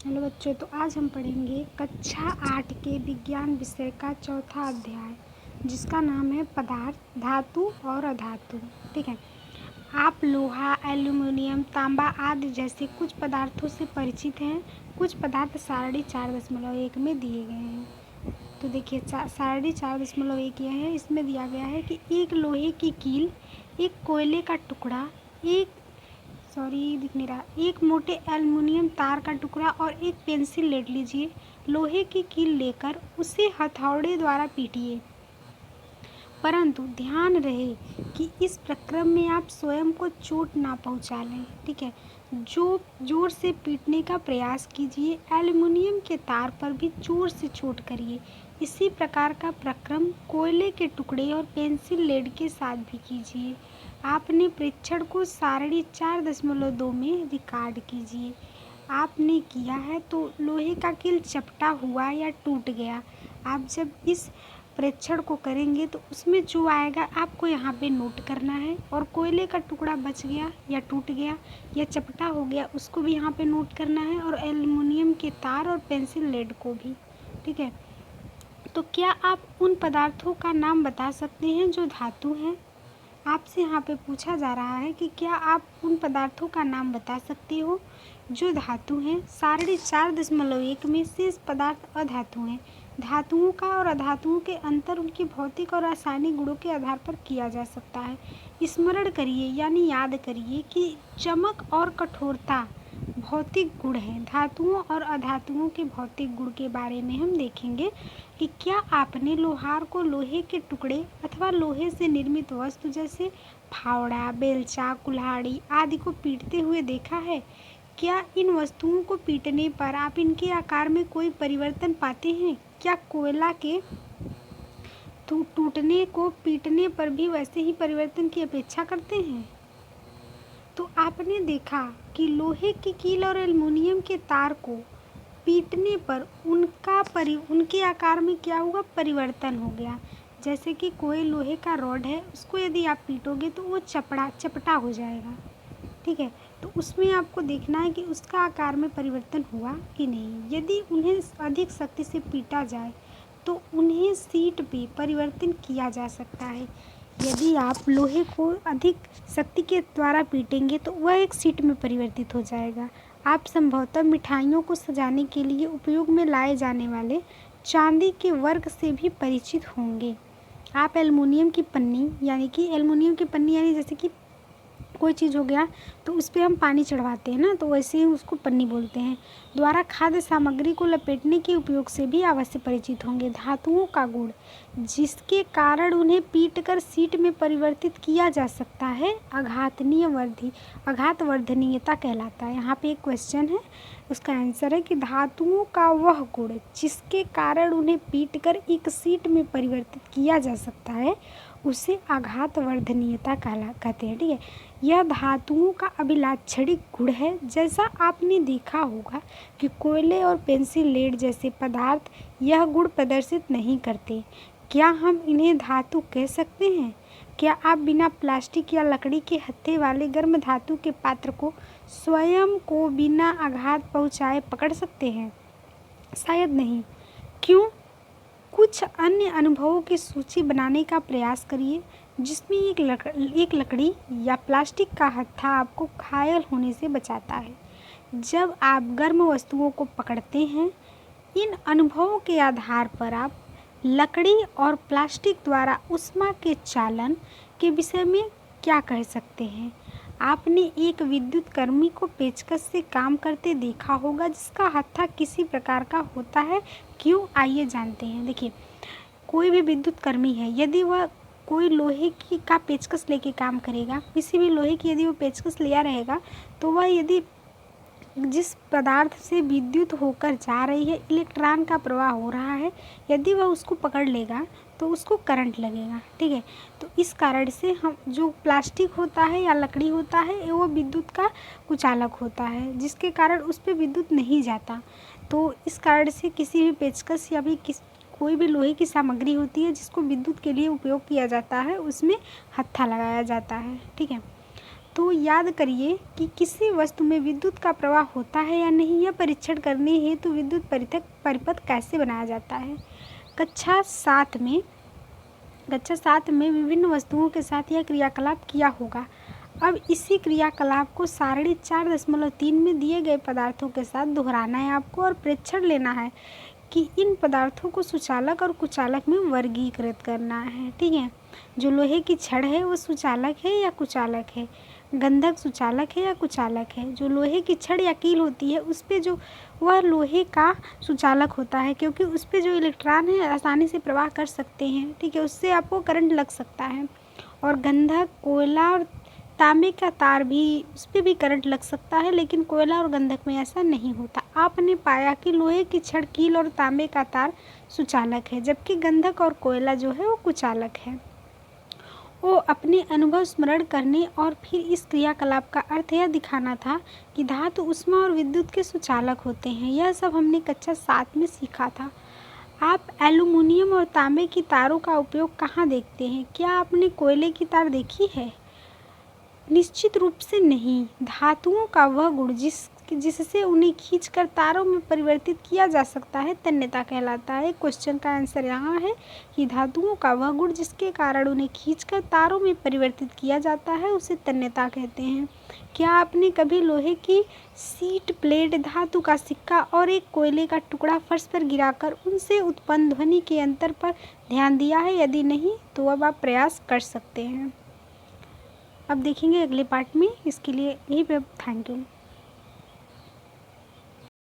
Hello बच्चों, तो आज हम पढ़ेंगे कक्षा 8 के विज्ञान विषय का चौथा अध्याय, जिसका नाम है पदार्थ, धातु और अधातु। ठीक है। आप लोहा, एल्यूमिनियम, तांबा आदि जैसे कुछ पदार्थों से परिचित हैं। कुछ पदार्थ सारणी 4.1 में दिए गए हैं। तो देखिए, सारणी 4.1 यह है। इसमें दिया गया है कि एक लोहे की कील, एक कोयले का टुकड़ा, दिख नहीं रहा, एक मोटे एल्युमिनियम तार का टुकड़ा और एक पेंसिल लेड लीजिए। लोहे की कील लेकर उसे हथौड़े द्वारा पीटिए, परंतु ध्यान रहे कि इस प्रक्रम में आप स्वयं को चोट ना पहुंचा लें। ठीक है। जो जोर से पीटने का प्रयास कीजिए। एल्युमिनियम के तार पर भी जोर से चोट करिए। इसी प्रकार का प्रक्रम कोयले के टुकड़े और पेंसिल लेड के साथ भी कीजिए। आपने परीक्षण को सारणी 4.2 में रिकॉर्ड कीजिए। आपने किया है तो लोहे का कील चपटा हुआ या टूट गया। आप जब इस परीक्षण को करेंगे तो उसमें जो आएगा आपको यहाँ पे नोट करना है। और कोयले का टुकड़ा बच गया या टूट गया या चपटा हो गया, उसको भी यहाँ पे नोट करना है। और एल्युमिनियम के तार और पेंसिल लेड को भी। ठीक है। तो क्या आप उन पदार्थों का नाम बता सकते हैं जो धातु हैं? आपसे यहाँ पे पूछा जा रहा है कि क्या आप उन पदार्थों का नाम बता सकते हो जो धातु हैं। सारणी 4.1 में शेष पदार्थ अधातु हैं। धातुओं का और अधातुओं के अंतर उनके भौतिक और रासायनिक गुणों के आधार पर किया जा सकता है। स्मरण करिए यानी याद करिए कि चमक और कठोरता भौतिक गुण हैं। धातुओं और अधातुओं के भौतिक गुण के बारे में हम देखेंगे कि क्या आपने लोहार को लोहे के टुकड़े अथवा लोहे से निर्मित वस्तु जैसे फावड़ा, बेलचा, कुल्हाड़ी आदि को पीटते हुए देखा है? क्या इन वस्तुओं को पीटने पर आप इनके आकार में कोई परिवर्तन पाते हैं? क्या कोयला के टूटने को पीटने पर भी वैसे ही परिवर्तन की अपेक्षा करते हैं? तो आपने देखा कि लोहे की कील और एल्युमिनियम के तार को पीटने पर उनके आकार में क्या हुआ? परिवर्तन हो गया। जैसे कि कोई लोहे का रॉड है, उसको यदि आप पीटोगे तो वो चपटा हो जाएगा। ठीक है। तो उसमें आपको देखना है कि उसका आकार में परिवर्तन हुआ कि नहीं। यदि उन्हें अधिक शक्ति से पीटा जाए तो उन्हें शीट पे परिवर्तन किया जा सकता है। यदि आप लोहे को अधिक शक्ति के द्वारा पीटेंगे तो वह एक शीट में परिवर्तित हो जाएगा। आप संभवतः मिठाइयों को सजाने के लिए उपयोग में लाए जाने वाले चांदी के वर्क से भी परिचित होंगे। आप एल्युमिनियम की पन्नी यानी जैसे कि कोई चीज़ हो गया तो उस पर हम पानी चढ़वाते हैं ना, तो वैसे ही उसको पन्नी बोलते हैं, द्वारा खाद्य सामग्री को लपेटने के उपयोग से भी अवश्य परिचित होंगे। धातुओं का गुण जिसके कारण उन्हें पीटकर शीट में परिवर्तित किया जा सकता है आघात वर्धनीयता कहलाता है। यहाँ पे एक क्वेश्चन है, उसका आंसर है कि धातुओं का वह गुण जिसके कारण उन्हें पीटकर एक शीट में परिवर्तित किया जा सकता है उसे आघात वर्धनीयता कहते हैं। ठीक है। यह धातुओं का अभिलाक्षणिक गुण है। जैसा आपने देखा होगा कि कोयले और पेंसिल लेड जैसे पदार्थ यह गुण प्रदर्शित नहीं करते। क्या हम इन्हें धातु कह सकते हैं? क्या आप बिना प्लास्टिक या लकड़ी के हत्थे वाले गर्म धातु के पात्र को स्वयं को बिना आघात पहुँचाए पकड़ सकते हैं? शायद नहीं। क्यों? कुछ अन्य अनुभवों की सूची बनाने का प्रयास करिए जिसमें एक लकड़ी या प्लास्टिक का हत्था आपको घायल होने से बचाता है जब आप गर्म वस्तुओं को पकड़ते हैं। इन अनुभवों के आधार पर आप लकड़ी और प्लास्टिक द्वारा ऊष्मा के चालन के विषय में क्या कह सकते हैं? आपने एक विद्युत कर्मी को पेचकस से काम करते देखा होगा जिसका हत्था किसी प्रकार का होता है। क्यों? आइए जानते हैं। देखिए, कोई भी विद्युत कर्मी है, यदि वह कोई लोहे की का पेचकस लेके काम करेगा, किसी भी लोहे की यदि वो पेचकस लिया रहेगा तो वह यदि जिस पदार्थ से विद्युत होकर जा रही है, इलेक्ट्रॉन का प्रवाह हो रहा है, यदि वह उसको पकड़ लेगा तो उसको करंट लगेगा। ठीक है। तो इस कारण से हम जो प्लास्टिक होता है या लकड़ी होता है वो विद्युत का कुचालक होता है, जिसके कारण उस पर विद्युत नहीं जाता। तो इस कारण से किसी भी पेचकस या भी कोई भी लोहे की सामग्री होती है जिसको विद्युत के लिए उपयोग किया जाता है, उसमें हत्था लगाया जाता है। ठीक है। तो याद करिए कि किसी वस्तु में विद्युत का प्रवाह होता है या नहीं, यह परीक्षण करने हेतु विद्युत परिपथ कैसे बनाया जाता है। कक्षा 7 में विभिन्न वस्तुओं के साथ यह क्रियाकलाप किया होगा। अब इसी क्रियाकलाप को सारणी 4.3 में दिए गए पदार्थों के साथ दोहराना है आपको और प्रेक्षण लेना है कि इन पदार्थों को सुचालक और कुचालक में वर्गीकृत करना है। ठीक है, जो लोहे की छड़ है वो सुचालक है या कुचालक है, गंधक सुचालक है या कुचालक है। जो लोहे की छड़ या कील होती है उस पे जो वह लोहे का सुचालक होता है, क्योंकि उस पे जो इलेक्ट्रॉन है आसानी से प्रवाह कर सकते हैं। ठीक है, उससे आपको करंट लग सकता है। और गंधक, कोयला और तांबे का तार भी, उस पर भी करंट लग सकता है, लेकिन कोयला और गंधक में ऐसा नहीं होता। आपने पाया कि लोहे की छड़, कील और तांबे का तार सुचालक है, जबकि गंधक और कोयला जो है वो कुचालक है। वो अपने अनुभव स्मरण करने और फिर इस क्रियाकलाप का अर्थ यह दिखाना था कि धातु, ऊष्मा और विद्युत के सुचालक होते हैं। यह सब हमने कक्षा 7 में सीखा था। आप एल्युमिनियम और तांबे की तारों का उपयोग कहाँ देखते हैं? क्या आपने कोयले की तार देखी है? निश्चित रूप से नहीं। धातुओं का वह गुण जिससे उन्हें खींचकर तारों में परिवर्तित किया जा सकता है तन्यता कहलाता है। क्वेश्चन का आंसर यहाँ है कि धातुओं का वह गुण जिसके कारण उन्हें खींचकर तारों में परिवर्तित किया जाता है उसे तन्यता कहते हैं। क्या आपने कभी लोहे की सीट प्लेट, धातु का सिक्का और एक कोयले का टुकड़ा फर्श पर गिराकर उनसे उत्पन्न ध्वनि के अंतर पर ध्यान दिया है? यदि नहीं तो अब आप प्रयास कर सकते हैं। अब देखेंगे अगले पार्ट में। इसके लिए यही पे थैंक यू।